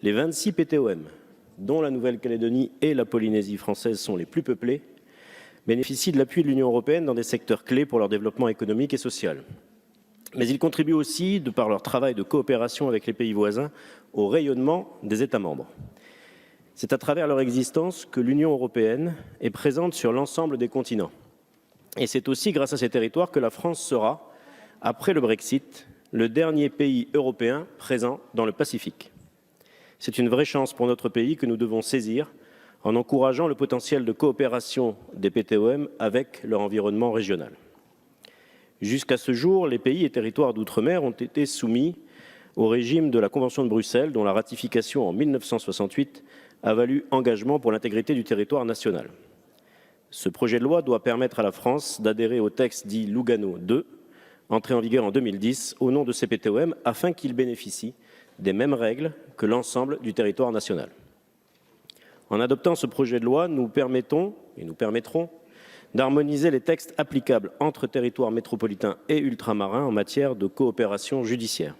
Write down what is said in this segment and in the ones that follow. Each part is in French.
Les 26 PTOM, dont la Nouvelle-Calédonie et la Polynésie française sont les plus peuplées, bénéficient de l'appui de l'Union européenne dans des secteurs clés pour leur développement économique et social. Mais ils contribuent aussi, de par leur travail de coopération avec les pays voisins, au rayonnement des États membres. C'est à travers leur existence que l'Union européenne est présente sur l'ensemble des continents. Et c'est aussi grâce à ces territoires que la France sera, après le Brexit, le dernier pays européen présent dans le Pacifique. C'est une vraie chance pour notre pays que nous devons saisir en encourageant le potentiel de coopération des PTOM avec leur environnement régional. Jusqu'à ce jour, les pays et territoires d'outre-mer ont été soumis au régime de la Convention de Bruxelles, dont la ratification en 1968 a valu engagement pour l'intégrité du territoire national. Ce projet de loi doit permettre à la France d'adhérer au texte dit Lugano II, entré en vigueur en 2010, au nom de ces PTOM, afin qu'ils bénéficient des mêmes règles que l'ensemble du territoire national. En adoptant ce projet de loi, nous permettrons d'harmoniser les textes applicables entre territoires métropolitains et ultramarins en matière de coopération judiciaire.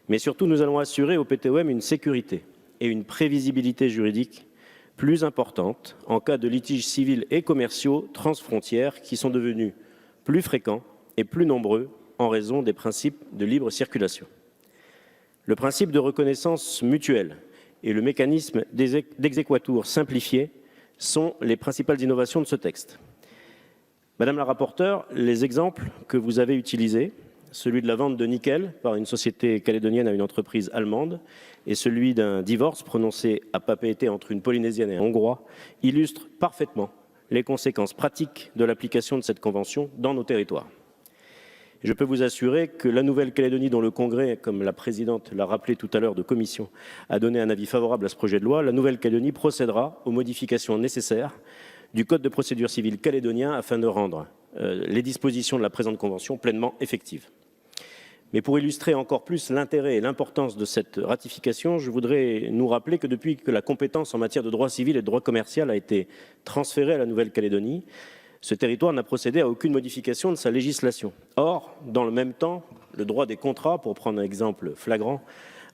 Mais surtout, nous allons assurer aux PTOM une sécurité et une prévisibilité juridique plus importante en cas de litiges civils et commerciaux transfrontières qui sont devenus plus fréquents et plus nombreux en raison des principes de libre circulation. Le principe de reconnaissance mutuelle et le mécanisme d'exequatur simplifié sont les principales innovations de ce texte. Madame la rapporteure, les exemples que vous avez utilisés, celui de la vente de nickel par une société calédonienne à une entreprise allemande et celui d'un divorce prononcé à Papeete entre une Polynésienne et un Hongrois, illustrent parfaitement les conséquences pratiques de l'application de cette convention dans nos territoires. Je peux vous assurer que la Nouvelle-Calédonie, dont le Congrès, comme la présidente l'a rappelé tout à l'heure de commission, a donné un avis favorable à ce projet de loi, la Nouvelle-Calédonie procédera aux modifications nécessaires du Code de procédure civile calédonien afin de rendre les dispositions de la présente convention pleinement effectives. Mais pour illustrer encore plus l'intérêt et l'importance de cette ratification, je voudrais nous rappeler que depuis que la compétence en matière de droit civil et de droit commercial a été transférée à la Nouvelle-Calédonie, ce territoire n'a procédé à aucune modification de sa législation. Or, dans le même temps, le droit des contrats, pour prendre un exemple flagrant,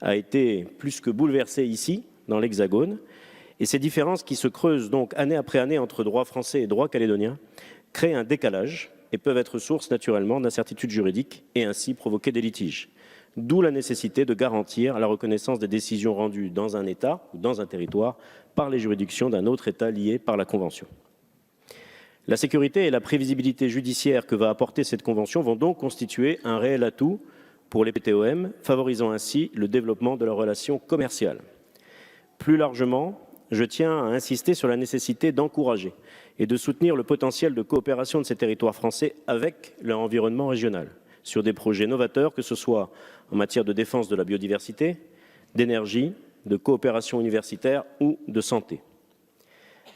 a été plus que bouleversé ici, dans l'Hexagone. Et ces différences qui se creusent donc année après année entre droit français et droit calédonien créent un décalage et peuvent être source naturellement d'incertitudes juridiques et ainsi provoquer des litiges. D'où la nécessité de garantir la reconnaissance des décisions rendues dans un État ou dans un territoire par les juridictions d'un autre État lié par la Convention. La sécurité et la prévisibilité judiciaire que va apporter cette convention vont donc constituer un réel atout pour les PTOM, favorisant ainsi le développement de leurs relations commerciales. Plus largement, je tiens à insister sur la nécessité d'encourager et de soutenir le potentiel de coopération de ces territoires français avec leur environnement régional, sur des projets novateurs, que ce soit en matière de défense de la biodiversité, d'énergie, de coopération universitaire ou de santé.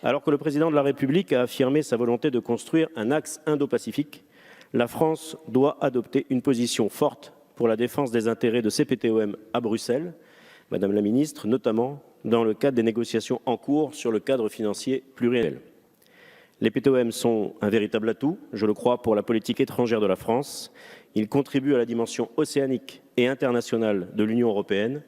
Alors que le président de la République a affirmé sa volonté de construire un axe Indo-Pacifique, la France doit adopter une position forte pour la défense des intérêts de ces PTOM à Bruxelles, Madame la Ministre, notamment dans le cadre des négociations en cours sur le cadre financier pluriannuel. Les PTOM sont un véritable atout, je le crois, pour la politique étrangère de la France. Ils contribuent à la dimension océanique et internationale de l'Union européenne.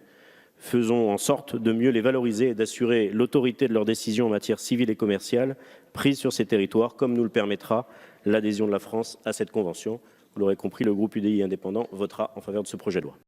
Faisons en sorte de mieux les valoriser et d'assurer l'autorité de leurs décisions en matière civile et commerciale prises sur ces territoires, comme nous le permettra l'adhésion de la France à cette convention. Vous l'aurez compris, le groupe UDI indépendant votera en faveur de ce projet de loi.